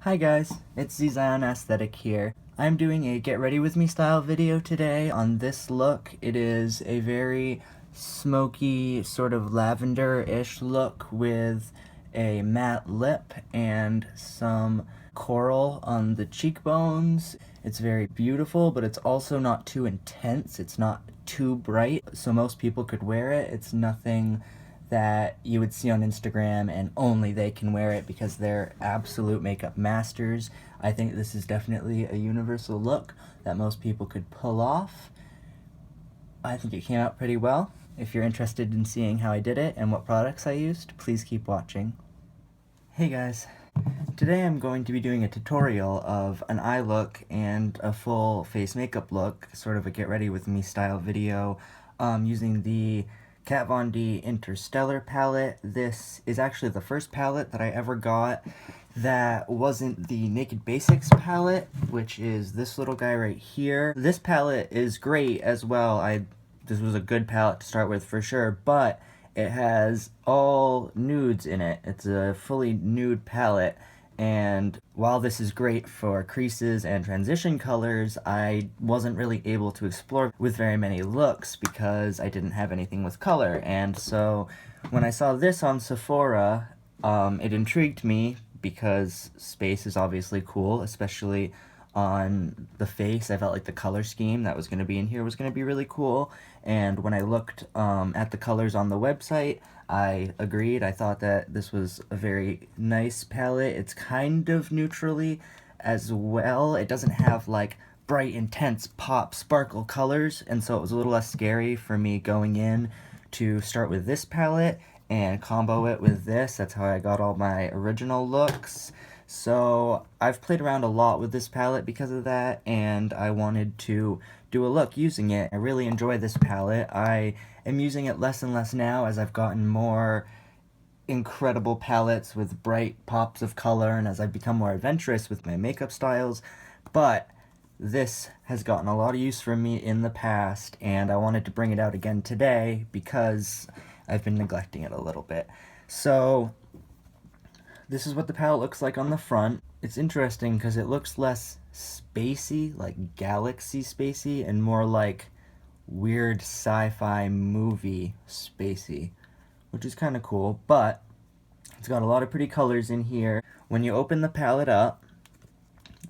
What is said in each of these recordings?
Hi guys, it's Zion Aesthetic here. I'm doing a get ready with me style video today on this look. It is a very smoky, sort of lavender-ish look with a matte lip and some coral on the cheekbones. It's very beautiful, but it's also not too intense. It's not too bright, so most people could wear it. It's nothing that you would see on Instagram and only they can wear it because they're absolute makeup masters. I think this is definitely a universal look that most people could pull off. I think it came out pretty well. If you're interested in seeing how I did it and what products I used, please keep watching. Hey guys, today I'm going to be doing a tutorial of an eye look and a full face makeup look, sort of a get ready with me style video, using the Kat Von D Interstellar palette. This is actually the first palette that I ever got that wasn't the Naked Basics palette, which is this little guy right here. This palette is great as well. This was a good palette to start with for sure, but it has all nudes in it. It's a fully nude palette, and while this is great for creases and transition colors, I wasn't really able to explore with very many looks because I didn't have anything with color. And so when I saw this on Sephora, it intrigued me because space is obviously cool, especially on the face. I felt like the color scheme that was going to be in here was going to be really cool, and when I looked at the colors on the website, I agreed. I thought that this was a very nice palette. It's kind of neutrally as well. It doesn't have like bright, intense, pop, sparkle colors, and so it was a little less scary for me going in to start with this palette and combo it with this. That's how I got all my original looks. So I've played around a lot with this palette because of that, and I wanted to do a look using it. I really enjoy this palette. I am using it less and less now as I've gotten more incredible palettes with bright pops of color and as I've become more adventurous with my makeup styles, but this has gotten a lot of use from me in the past, and I wanted to bring it out again today because I've been neglecting it a little bit. So this is what the palette looks like on the front. It's interesting because it looks less spacey, like galaxy spacey, and more like weird sci-fi movie spacey, which is kind of cool, but it's got a lot of pretty colors in here. When you open the palette up,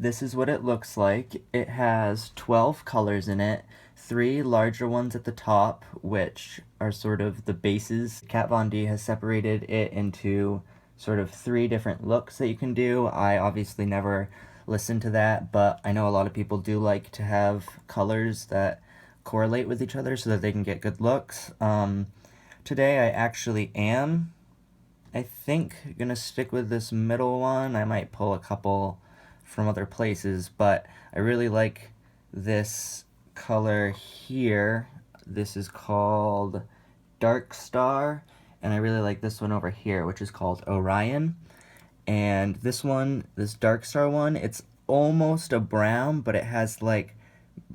this is what it looks like. It has 12 colors in it, 3 larger ones at the top, which are sort of the bases. Kat Von D has separated it into sort of 3 different looks that you can do. I obviously never listened to that, but I know a lot of people do like to have colors that correlate with each other so that they can get good looks. Today I actually am, I think, gonna stick with this middle one. I might pull a couple from other places, but I really like this color here. This is called Dark Star, and I really like this one over here, which is called Orion. And this one, this Dark Star one, it's almost a brown, but it has like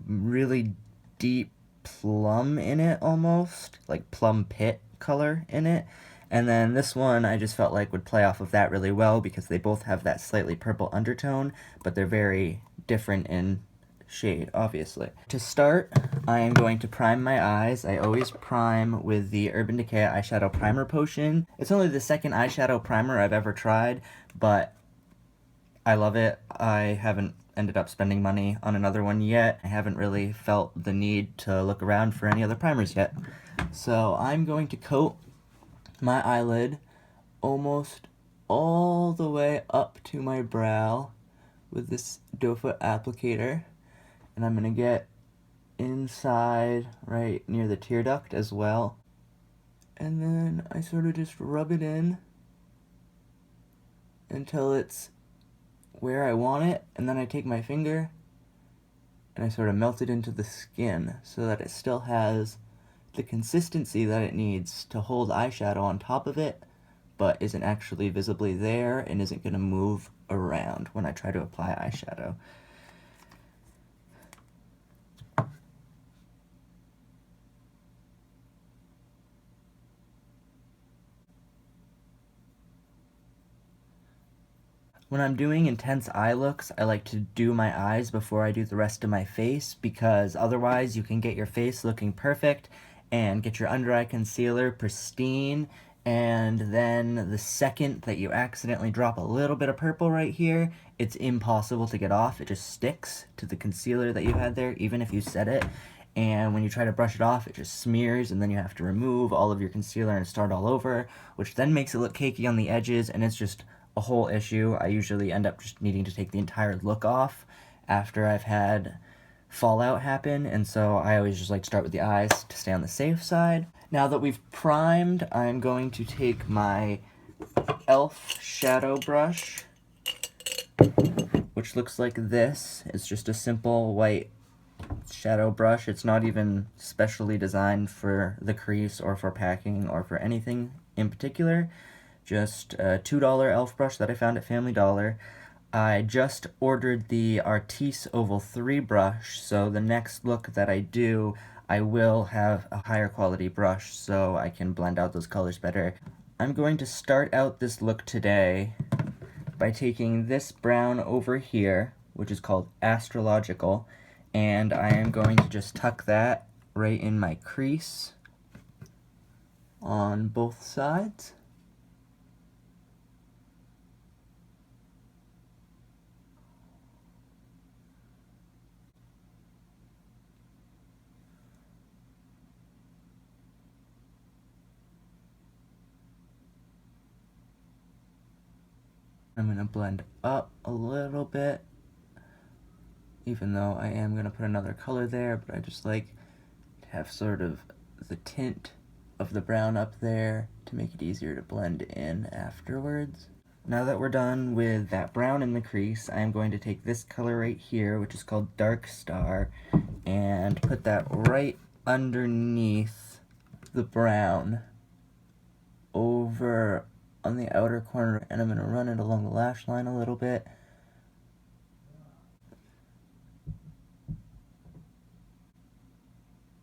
really deep plum in it, almost like plum pit color in it. And then this one I just felt like would play off of that really well because they both have that slightly purple undertone, but they're very different in shade, obviously. To start, I am going to prime my eyes. I always prime with the Urban Decay Eyeshadow Primer Potion. It's only the second eyeshadow primer I've ever tried, but I love it. I haven't ended up spending money on another one yet. I haven't really felt the need to look around for any other primers yet. So I'm going to coat my eyelid almost all the way up to my brow with this doe foot applicator, and I'm gonna get inside right near the tear duct as well, and then I sort of just rub it in until it's where I want it, and then I take my finger and I sort of melt it into the skin so that it still has the consistency that it needs to hold eyeshadow on top of it, but isn't actually visibly there and isn't going to move around when I try to apply eyeshadow. When I'm doing intense eye looks, I like to do my eyes before I do the rest of my face, because otherwise you can get your face looking perfect and get your under eye concealer pristine, and then the second that you accidentally drop a little bit of purple right here, it's impossible to get off. It just sticks to the concealer that you had there, even if you set it. And when you try to brush it off, it just smears, and then you have to remove all of your concealer and start all over, which then makes it look cakey on the edges, and it's just a whole issue. I usually end up just needing to take the entire look off after I've had fallout happen, and so I always just like to start with the eyes to stay on the safe side. Now that we've primed, I'm going to take my e.l.f. shadow brush, which looks like this. It's just a simple white shadow brush. It's not even specially designed for the crease or for packing or for anything in particular. Just a $2 e.l.f. brush that I found at Family Dollar. I just ordered the Artis Oval 3 brush, so the next look that I do, I will have a higher quality brush so I can blend out those colors better. I'm going to start out this look today by taking this brown over here, which is called Astrological, and I am going to just tuck that right in my crease on both sides. I'm going to blend up a little bit, even though I am going to put another color there, but I just like to have sort of the tint of the brown up there to make it easier to blend in afterwards. Now that we're done with that brown in the crease, I'm going to take this color right here, which is called Dark Star, and put that right underneath the brown over on the outer corner, and I'm going to run it along the lash line a little bit.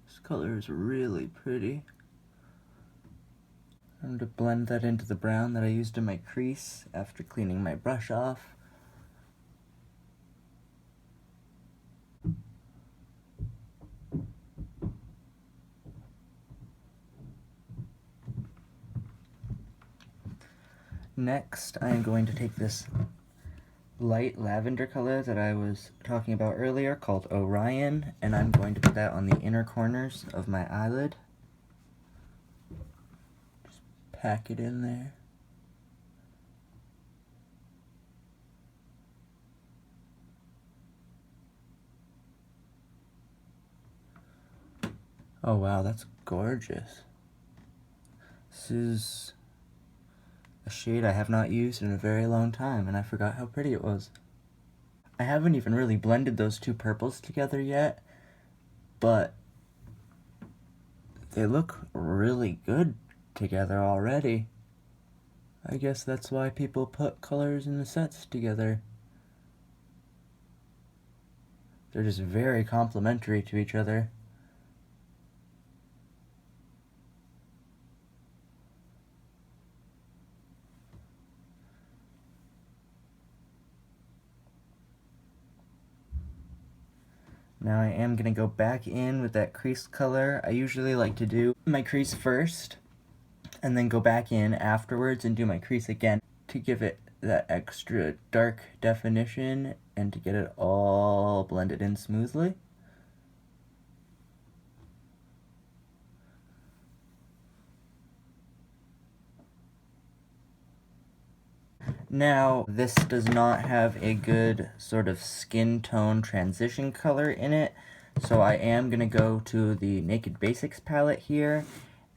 This color is really pretty. I'm going to blend that into the brown that I used in my crease after cleaning my brush off. Next, I am going to take this light lavender color that I was talking about earlier called Orion, and I'm going to put that on the inner corners of my eyelid. Just pack it in there. Oh wow, that's gorgeous. This is a shade I have not used in a very long time, and I forgot how pretty it was. I haven't even really blended those two purples together yet, but they look really good together already. I guess that's why people put colors in the sets together. They're just very complementary to each other. Now I am going to go back in with that crease color. I usually like to do my crease first, and then go back in afterwards and do my crease again to give it that extra dark definition and to get it all blended in smoothly. Now, this does not have a good sort of skin tone transition color in it, so I am going to go to the Naked Basics palette here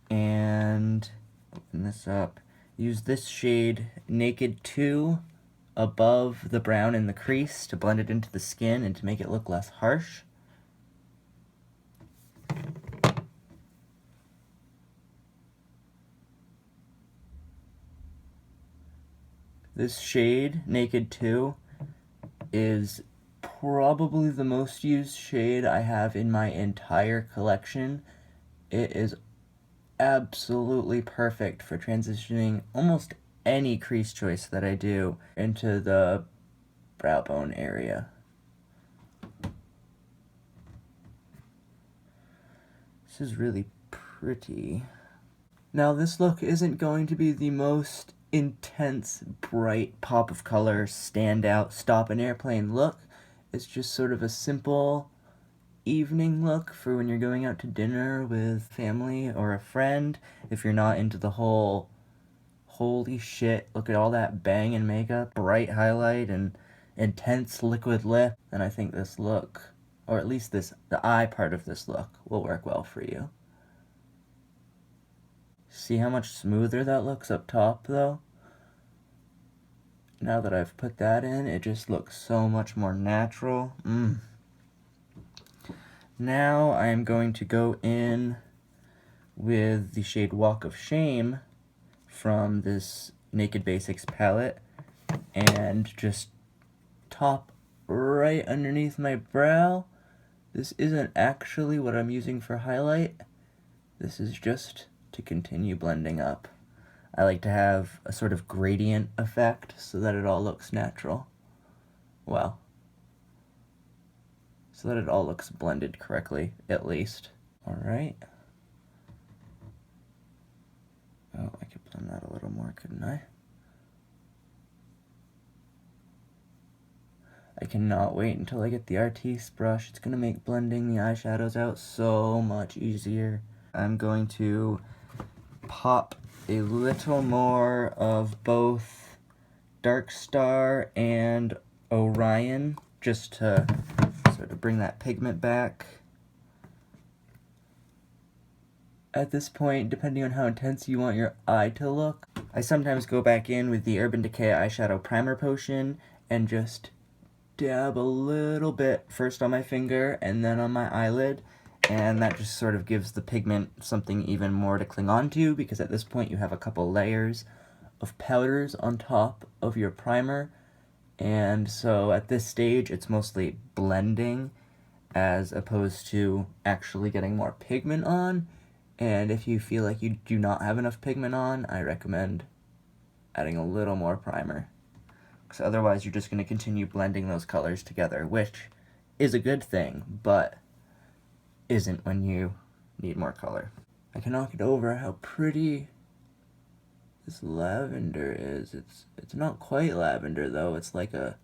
and open this up. Use this shade Naked 2 above the brown in the crease to blend it into the skin and to make it look less harsh. This shade, Naked 2, is probably the most used shade I have in my entire collection. It is absolutely perfect for transitioning almost any crease choice that I do into the brow bone area. This is really pretty. Now this look isn't going to be the most intense, bright pop of color, standout, stop an airplane look. It's just sort of a simple evening look for when you're going out to dinner with family or a friend. If you're not into the whole, holy shit, look at all that bang and makeup, bright highlight, and intense liquid lip, then I think this look, or at least the eye part of this look, will work well for you. See how much smoother that looks up top, though? Now that I've put that in, it just looks so much more natural. Now I am going to go in with the shade Walk of Shame from this Naked Basics palette and just top right underneath my brow. This isn't actually what I'm using for highlight. This is just to continue blending up. I like to have a sort of gradient effect so that it all looks natural. Well, so that it all looks blended correctly, at least. Alright. Oh, I could blend that a little more, couldn't I? I cannot wait until I get the Artiste brush. It's going to make blending the eyeshadows out so much easier. I'm going to pop a little more of both Dark Star and Orion just to sort of bring that pigment back. At this point, depending on how intense you want your eye to look, I sometimes go back in with the Urban Decay eyeshadow primer potion and just dab a little bit first on my finger and then on my eyelid, and that just sort of gives the pigment something even more to cling on to, because at this point you have a couple layers of powders on top of your primer, and so at this stage it's mostly blending as opposed to actually getting more pigment on. And if you feel like you do not have enough pigment on, I recommend adding a little more primer, because otherwise you're just going to continue blending those colors together, which is a good thing, but isn't when you need more color. I cannot get over how pretty this lavender is. It's not quite lavender though, it's like a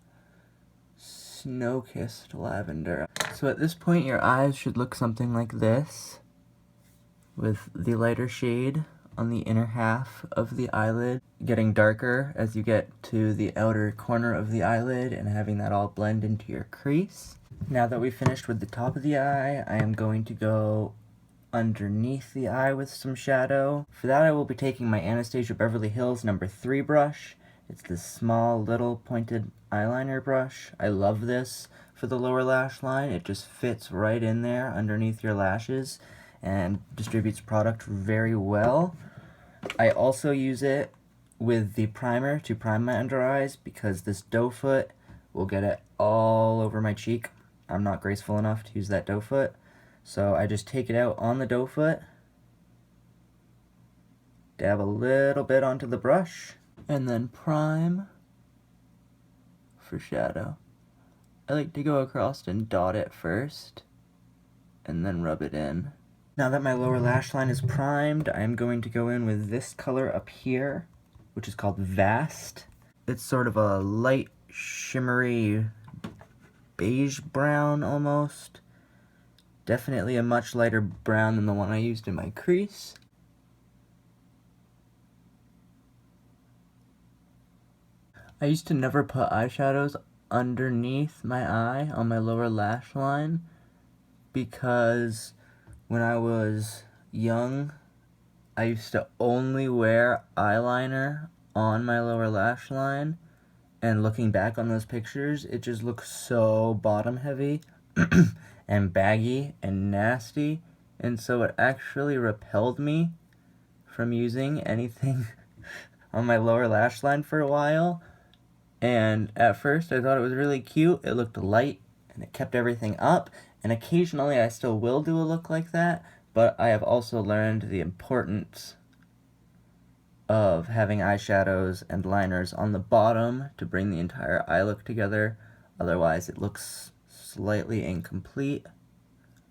snow-kissed lavender. So at this point your eyes should look something like this, with the lighter shade on the inner half of the eyelid getting darker as you get to the outer corner of the eyelid and having that all blend into your crease. Now that we've finished with the top of the eye, I am going to go underneath the eye with some shadow. For that I will be taking my Anastasia Beverly Hills No. 3 brush. It's this small little pointed eyeliner brush. I love this for the lower lash line. It just fits right in there underneath your lashes and distributes product very well. I also use it with the primer to prime my under eyes, because this doe foot will get it all over my cheek. I'm not graceful enough to use that doe foot, so I just take it out on the doe foot, dab a little bit onto the brush, and then prime for shadow. I like to go across and dot it first, and then rub it in. Now that my lower lash line is primed, I'm going to go in with this color up here, which is called Vast. It's sort of a light, shimmery, beige brown almost. Definitely a much lighter brown than the one I used in my crease. I used to never put eyeshadows underneath my eye on my lower lash line, because when I was young, I used to only wear eyeliner on my lower lash line, and looking back on those pictures, it just looks so bottom heavy and baggy and nasty, and so it actually repelled me from using anything on my lower lash line for a while. And at first I thought it was really cute. It looked light and it kept everything up, and occasionally I still will do a look like that, but I have also learned the importance of having eyeshadows and liners on the bottom to bring the entire eye look together. Otherwise, it looks slightly incomplete,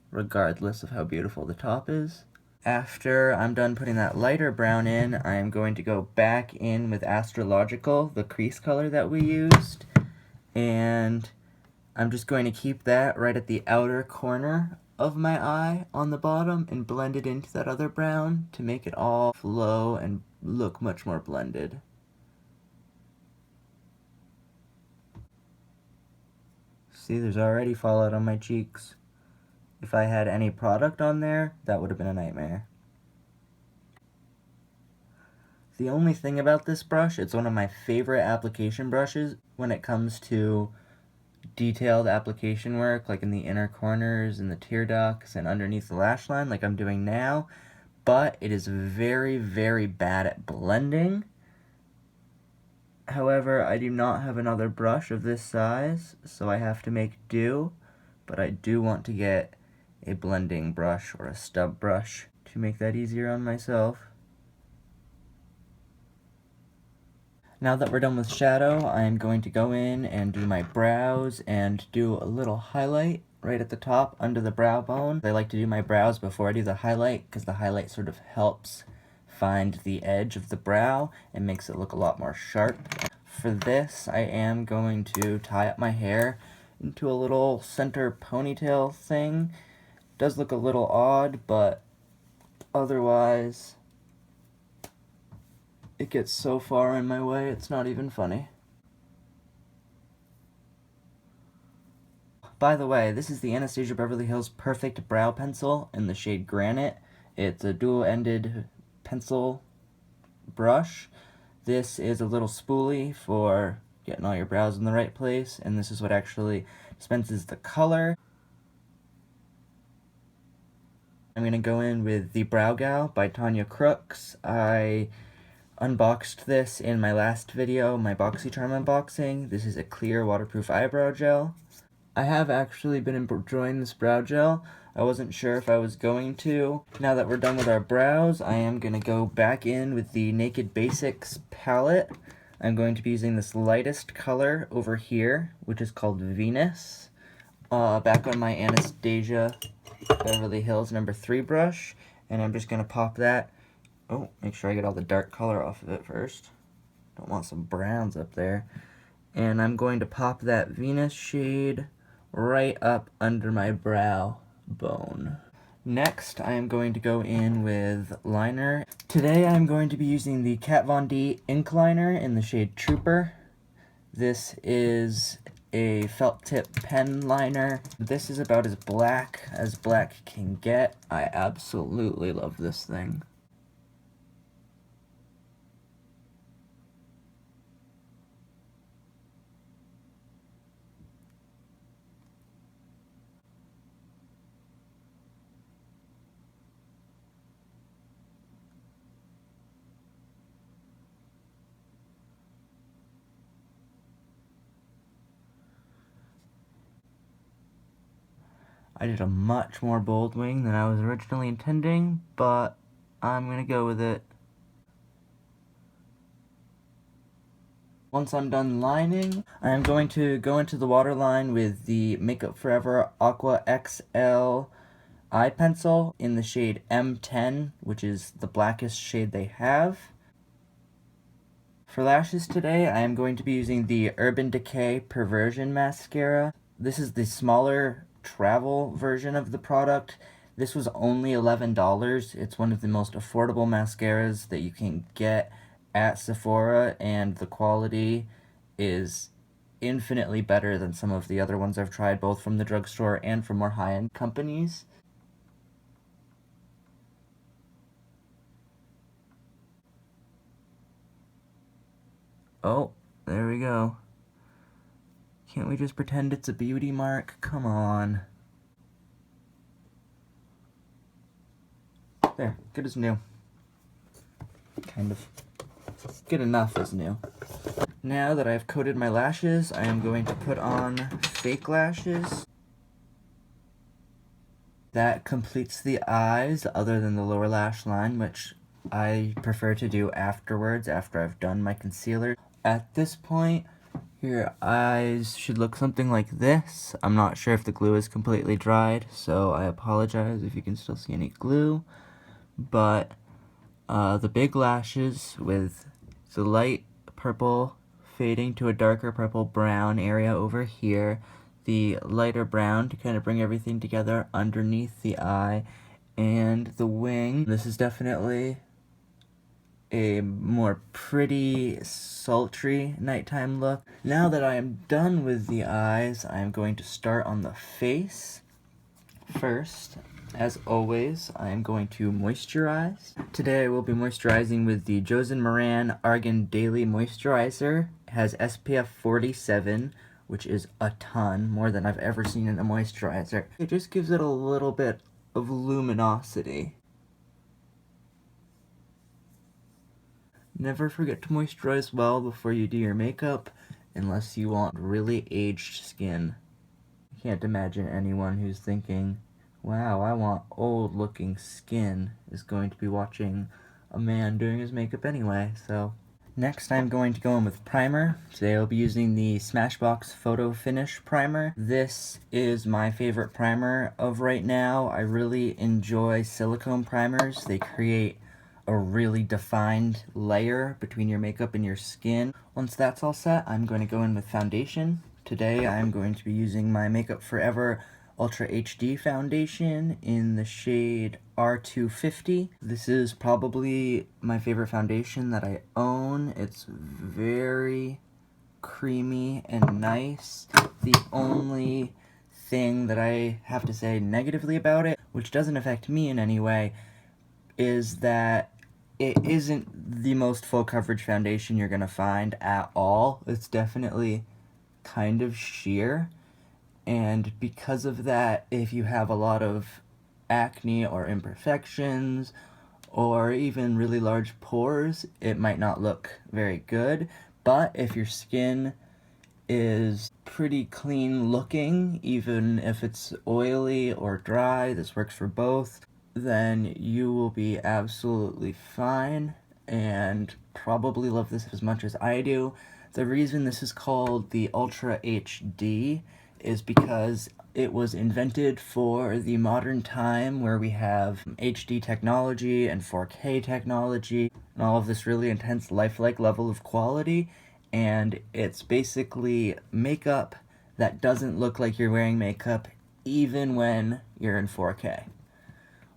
regardless of how beautiful the top is. After I'm done putting that lighter brown in, I am going to go back in with Astrological, the crease color that we used, and I'm just going to keep that right at the outer corner of my eye on the bottom and blend it into that other brown to make it all flow and look much more blended. See, there's already fallout on my cheeks. If I had any product on there, that would have been a nightmare. The only thing about this brush, it's one of my favorite application brushes when it comes to detailed application work, like in the inner corners and the tear ducts and underneath the lash line like I'm doing now, but it is very, very bad at blending. However, I do not have another brush of this size, so I have to make do, but I do want to get a blending brush or a stub brush to make that easier on myself. Now that we're done with shadow, I am going to go in and do my brows and do a little highlight right at the top under the brow bone. I like to do my brows before I do the highlight because the highlight sort of helps find the edge of the brow and makes it look a lot more sharp. For this, I am going to tie up my hair into a little center ponytail thing. It does look a little odd, but otherwise it gets so far in my way, it's not even funny. By the way, this is the Anastasia Beverly Hills Perfect Brow Pencil in the shade Granite. It's a dual-ended pencil brush. This is a little spoolie for getting all your brows in the right place, and this is what actually dispenses the color. I'm going to go in with the Brow Gal by Tanya Crooks. I unboxed this in my last video, my BoxyCharm unboxing. This is a clear waterproof eyebrow gel. I have actually been enjoying this brow gel. I wasn't sure if I was going to. Now that we're done with our brows, I am going to go back in with the Naked Basics palette. I'm going to be using this lightest color over here, which is called Venus. Back on my Anastasia Beverly Hills number 3 brush, and I'm just going to pop that. Oh, make sure I get all the dark color off of it first. Don't want some browns up there. And I'm going to pop that Venus shade right up under my brow bone. Next, I am going to go in with liner. Today I'm going to be using the Kat Von D ink liner in the shade Trooper. This is a felt tip pen liner. This is about as black can get. I absolutely love this thing. I did a much more bold wing than I was originally intending, but I'm gonna go with it. Once I'm done lining, I'm going to go into the waterline with the Makeup Forever Aqua XL eye pencil in the shade M10, which is the blackest shade they have. For lashes today, I am going to be using the Urban Decay Perversion Mascara. This is the smaller travel version of the product. This was only $11. It's one of the most affordable mascaras that you can get at Sephora, and the quality is infinitely better than some of the other ones I've tried, both from the drugstore and from more high-end companies. Oh, there we go. Can't we just pretend it's a beauty mark? Come on. There, good as new. Kind of. Good enough as new. Now that I've coated my lashes, I am going to put on fake lashes. That completes the eyes, other than the lower lash line, which I prefer to do afterwards, after I've done my concealer. At this point, your eyes should look something like this. I'm not sure if the glue is completely dried, so I apologize if you can still see any glue. But the big lashes with the light purple fading to a darker purple brown area over here, the lighter brown to kind of bring everything together underneath the eye, and the wing. This is definitely a more pretty, sultry nighttime look. Now that I am done with the eyes, I am going to start on the face. First, as always, I am going to moisturize. Today I will be moisturizing with the Josen Moran Argan Daily Moisturizer. It has SPF 47, which is a ton, more than I've ever seen in a moisturizer. It just gives it a little bit of luminosity. Never forget to moisturize well before you do your makeup, unless you want really aged skin. I can't imagine anyone who's thinking, wow, I want old looking skin, is going to be watching a man doing his makeup anyway, so. Next I'm going to go in with primer. Today I'll be using the Smashbox Photo Finish Primer. This is my favorite primer of right now. I really enjoy silicone primers. They create a really defined layer between your makeup and your skin. Once that's all set, I'm going to go in with foundation. Today I'm going to be using my Makeup Forever Ultra HD foundation in the shade R250. This is probably my favorite foundation that I own. It's very creamy and nice. The only thing that I have to say negatively about it, which doesn't affect me in any way, is that it isn't the most full coverage foundation you're gonna find at all. It's definitely kind of sheer, and because of that, if you have a lot of acne or imperfections or even really large pores, it might not look very good. But if your skin is pretty clean looking, even if it's oily or dry, this works for both, then you will be absolutely fine and probably love this as much as I do. The reason this is called the Ultra HD is because it was invented for the modern time where we have HD technology and 4K technology and all of this really intense lifelike level of quality, and it's basically makeup that doesn't look like you're wearing makeup even when you're in 4K.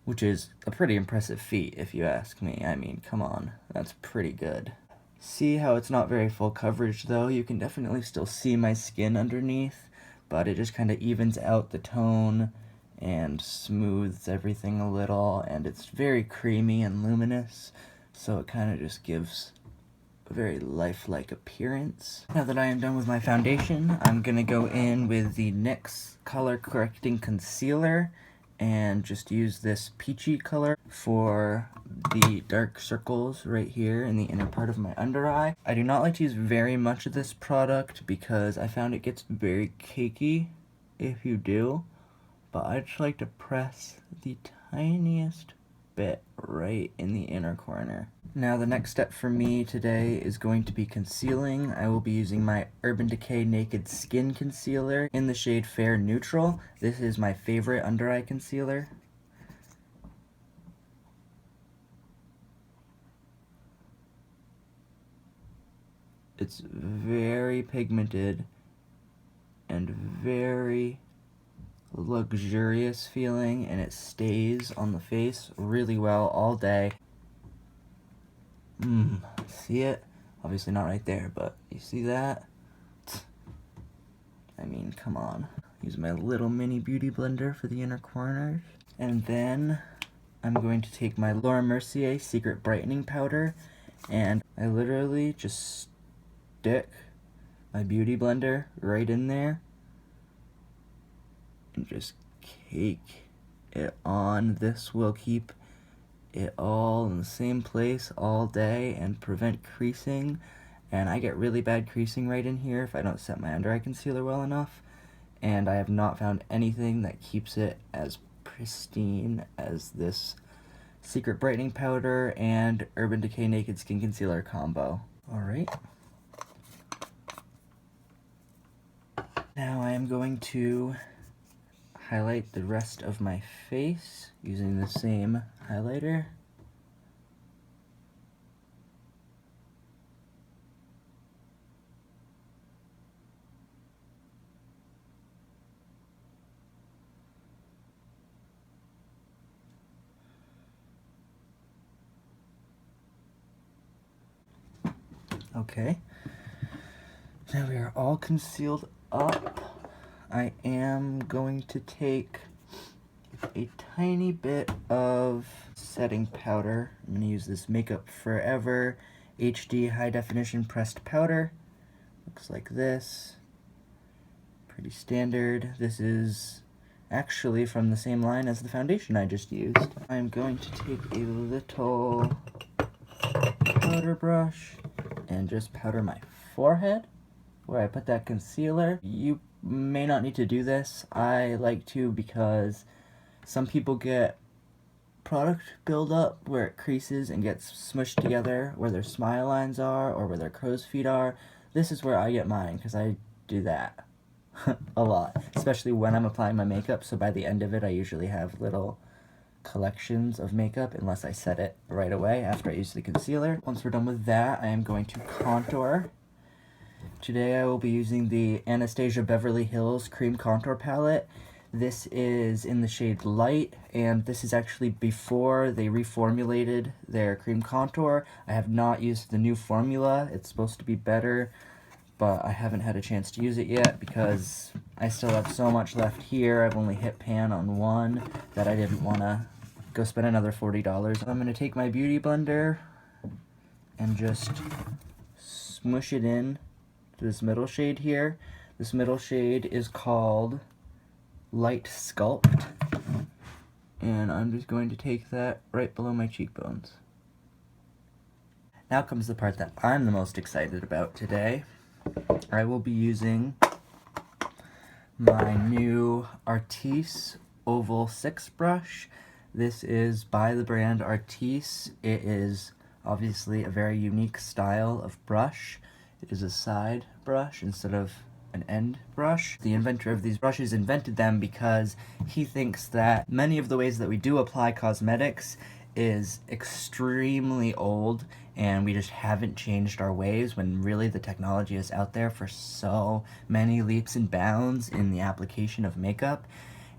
Which is a pretty impressive feat, if you ask me. I mean, come on, that's pretty good. See how it's not very full coverage, though? You can definitely still see my skin underneath, but it just kind of evens out the tone and smooths everything a little, and it's very creamy and luminous, so it kind of just gives a very lifelike appearance. Now that I am done with my foundation, I'm gonna go in with the NYX Color Correcting Concealer, and just use this peachy color for the dark circles right here in the inner part of my under eye. I do not like to use very much of this product because I found it gets very cakey if you do, but I just like to press the tiniest bit right in the inner corner. Now the next step for me today is going to be concealing. I will be using my Urban Decay Naked Skin Concealer in the shade Fair Neutral. This is my favorite under eye concealer. It's very pigmented and very luxurious feeling, and it stays on the face really well all day. See it? Obviously not right there, but you see that? I mean, come on. Use my little mini beauty blender for the inner corners. And then I'm going to take my Laura Mercier Secret Brightening Powder, and I literally just stick my beauty blender right in there and just cake it on. This will keep it all in the same place all day and prevent creasing, and I get really bad creasing right in here if I don't set my under eye concealer well enough, and I have not found anything that keeps it as pristine as this Secret Brightening Powder, and Urban Decay Naked Skin Concealer combo. Alright. Now I am going to highlight the rest of my face using the same highlighter. Okay, now we are all concealed up. I am going to take a tiny bit of setting powder. I'm going to use this Makeup Forever HD High Definition Pressed Powder. Looks like this. Pretty standard. This is actually from the same line as the foundation I just used. I'm going to take a little powder brush and just powder my forehead where I put that concealer. You may not need to do this. I like to because some people get product buildup where it creases and gets smushed together where their smile lines are or where their crow's feet are. This is where I get mine because I do that a lot, especially when I'm applying my makeup. So by the end of it, I usually have little collections of makeup unless I set it right away after I use the concealer. Once we're done with that, I am going to contour. Today I will be using the Anastasia Beverly Hills Cream Contour Palette. This is in the shade Light, and this is actually before they reformulated their cream contour. I have not used the new formula. It's supposed to be better, but I haven't had a chance to use it yet because I still have so much left here. I've only hit pan on one that I didn't want to go spend another $40. I'm going to take my beauty blender and just smush it in to this middle shade here. This middle shade is called Light Sculpt, and I'm just going to take that right below my cheekbones. Now comes the part that I'm the most excited about today. I will be using my new Artis Oval 6 brush. This is by the brand Artis. It is obviously a very unique style of brush. It is a side brush instead of an end brush. The inventor of these brushes invented them because he thinks that many of the ways that we do apply cosmetics is extremely old and we just haven't changed our ways, when really the technology is out there for so many leaps and bounds in the application of makeup.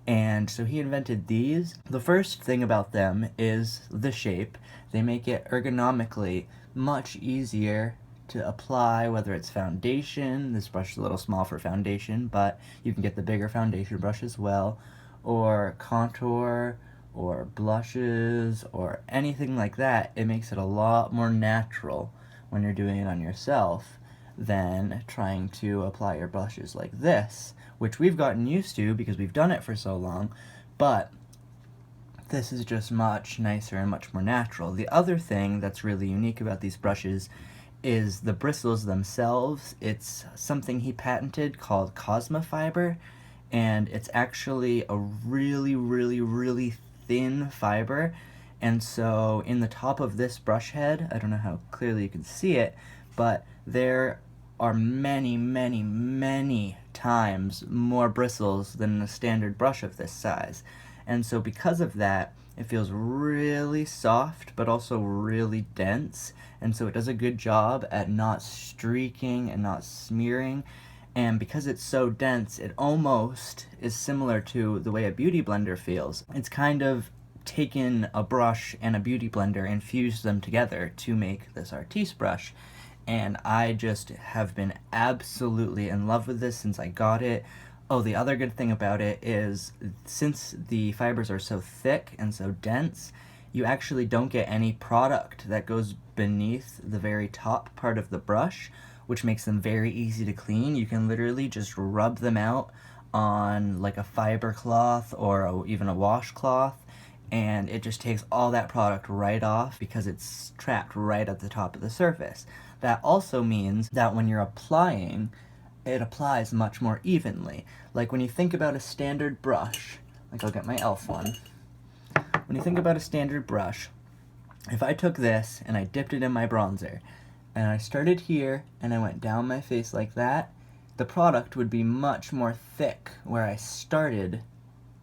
And so he invented these. The first thing about them is the shape. They make it ergonomically much easier to apply, whether it's foundation. This brush is a little small for foundation, but you can get the bigger foundation brush as well, or contour, or blushes, or anything like that. It makes it a lot more natural when you're doing it on yourself than trying to apply your brushes like this, which we've gotten used to because we've done it for so long, but this is just much nicer and much more natural. The other thing that's really unique about these brushes is the bristles themselves. It's something he patented called Cosma fiber, and it's actually a really, really, really thin fiber. And so in the top of this brush head, I don't know how clearly you can see it, but there are many, many, many times more bristles than a standard brush of this size. And so because of that, it feels really soft, but also really dense, and so it does a good job at not streaking and not smearing. And because it's so dense, it almost is similar to the way a beauty blender feels. It's kind of taken a brush and a beauty blender and fused them together to make this Artis brush. And I just have been absolutely in love with this since I got it. Oh, the other good thing about it is, since the fibers are so thick and so dense, you actually don't get any product that goes beneath the very top part of the brush, which makes them very easy to clean. You can literally just rub them out on like a fiber cloth or even a washcloth, and it just takes all that product right off because it's trapped right at the top of the surface. That also means that when you're applying, it applies much more evenly. Like when you think about a standard brush, like I'll get my e.l.f. one. When you think about a standard brush, if I took this and I dipped it in my bronzer, and I started here and I went down my face like that, the product would be much more thick where I started,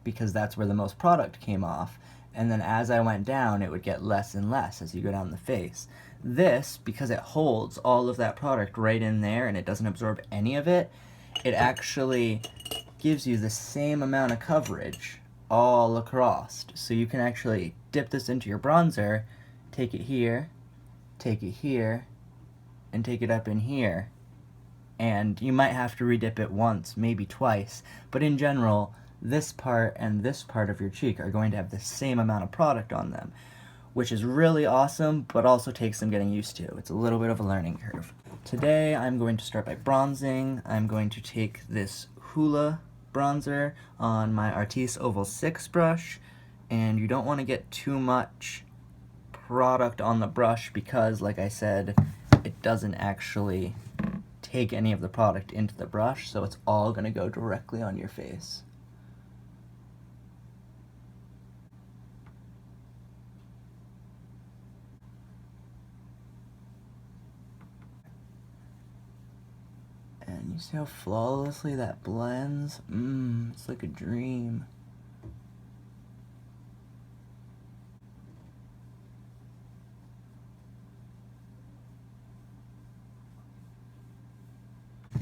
because that's where the most product came off, and then as I went down it would get less and less as you go down the face. This, because it holds all of that product right in there and it doesn't absorb any of it, it actually gives you the same amount of coverage all across. So you can actually dip this into your bronzer, take it here, and take it up in here. And you might have to redip it once, maybe twice, but in general, this part and this part of your cheek are going to have the same amount of product on them, which is really awesome, but also takes some getting used to. It's a little bit of a learning curve. Today, I'm going to start by bronzing. I'm going to take this Hoola bronzer on my Artis Oval 6 brush, and you don't want to get too much product on the brush because, like I said, it doesn't actually take any of the product into the brush, so it's all going to go directly on your face. And you see how flawlessly that blends? It's like a dream.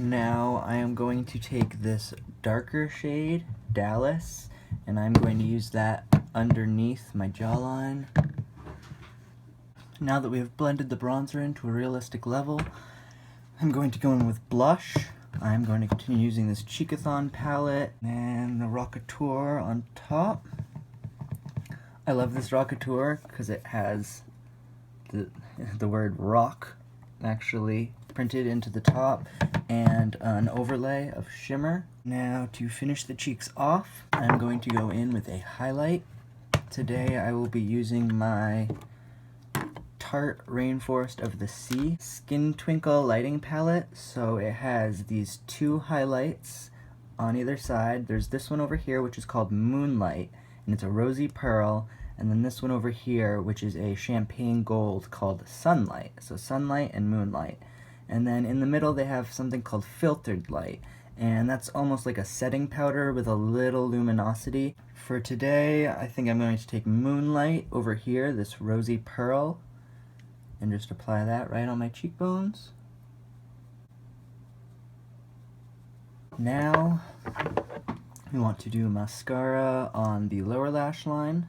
Now I am going to take this darker shade, Dallas, and I'm going to use that underneath my jawline. Now that we have blended the bronzer into a realistic level, I'm going to go in with blush. I'm going to continue using this Cheekathon palette and the Rockateur on top. I love this Rockateur because it has the word rock actually printed into the top and an overlay of shimmer. Now to finish the cheeks off, I'm going to go in with a highlight. Today I will be using my Tarte Rainforest of the Sea Skin Twinkle lighting palette. So it has these two highlights on either side. There's this one over here which is called Moonlight, and it's a rosy pearl, and then this one over here which is a champagne gold called Sunlight. So Sunlight and Moonlight. And then in the middle they have something called Filtered Light, and that's almost like a setting powder with a little luminosity. For today, I think I'm going to take Moonlight over here, this rosy pearl, and just apply that right on my cheekbones. Now, we want to do mascara on the lower lash line.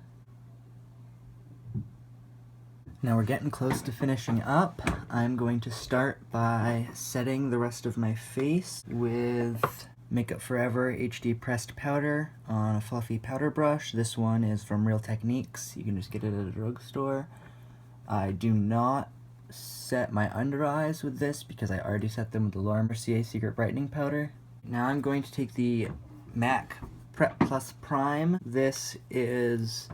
Now we're getting close to finishing up. I'm going to start by setting the rest of my face with Makeup Forever HD Pressed Powder on a fluffy powder brush. This one is from Real Techniques. You can just get it at a drugstore. I do not set my under eyes with this because I already set them with the Laura Mercier Secret Brightening Powder. Now I'm going to take the MAC Prep Plus Prime. This is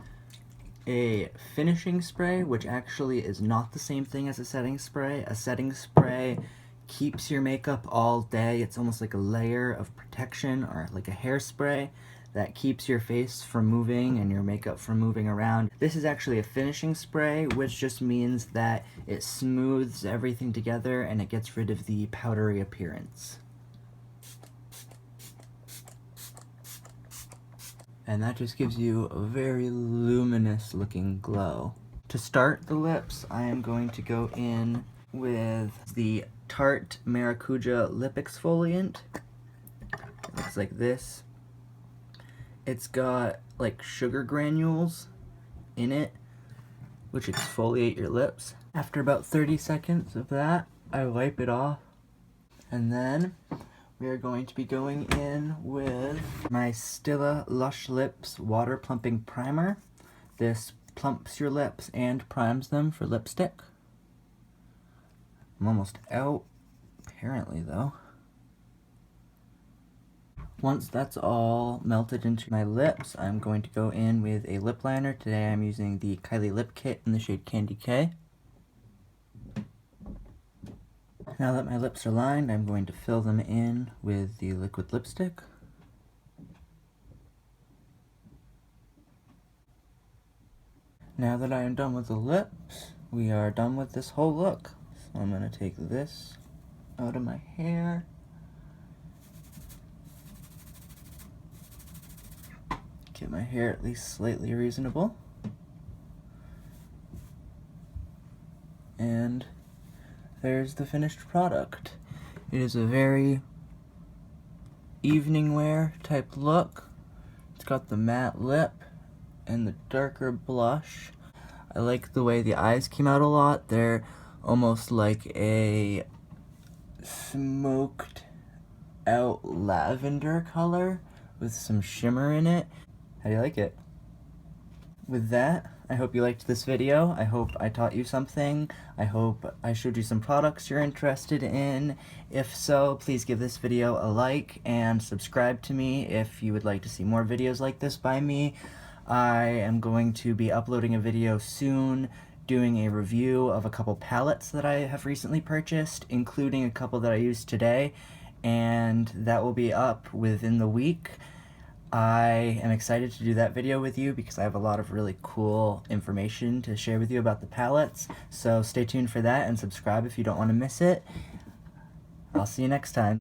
a finishing spray, which actually is not the same thing as a setting spray. A setting spray keeps your makeup all day. It's almost like a layer of protection, or like a hairspray that keeps your face from moving and your makeup from moving around. This is actually a finishing spray, which just means that it smooths everything together and it gets rid of the powdery appearance. And that just gives you a very luminous looking glow. To start the lips, I am going to go in with the Tarte Maracuja Lip Exfoliant. It looks like this. It's got like sugar granules in it, which exfoliate your lips. After about 30 seconds of that, I wipe it off, and then we are going to be going in with my Stila Lush Lips Water Plumping Primer. This plumps your lips and primes them for lipstick. I'm almost out, apparently, though. Once that's all melted into my lips, I'm going to go in with a lip liner. Today I'm using the Kylie Lip Kit in the shade Candy K. Now that my lips are lined, I'm going to fill them in with the liquid lipstick. Now that I am done with the lips, we are done with this whole look. So I'm going to take this out of my hair. Get my hair at least slightly reasonable. And there's the finished product. It is a very evening wear type look. It's got the matte lip and the darker blush. I like the way the eyes came out a lot. They're almost like a smoked out lavender color with some shimmer in it. How do you like it? With that, I hope you liked this video. I hope I taught you something. I hope I showed you some products you're interested in. If so, please give this video a like and subscribe to me if you would like to see more videos like this by me. I am going to be uploading a video soon doing a review of a couple palettes that I have recently purchased, including a couple that I used today, and that will be up within the week. I am excited to do that video with you because I have a lot of really cool information to share with you about the palettes, so stay tuned for that and subscribe if you don't want to miss it. I'll see you next time.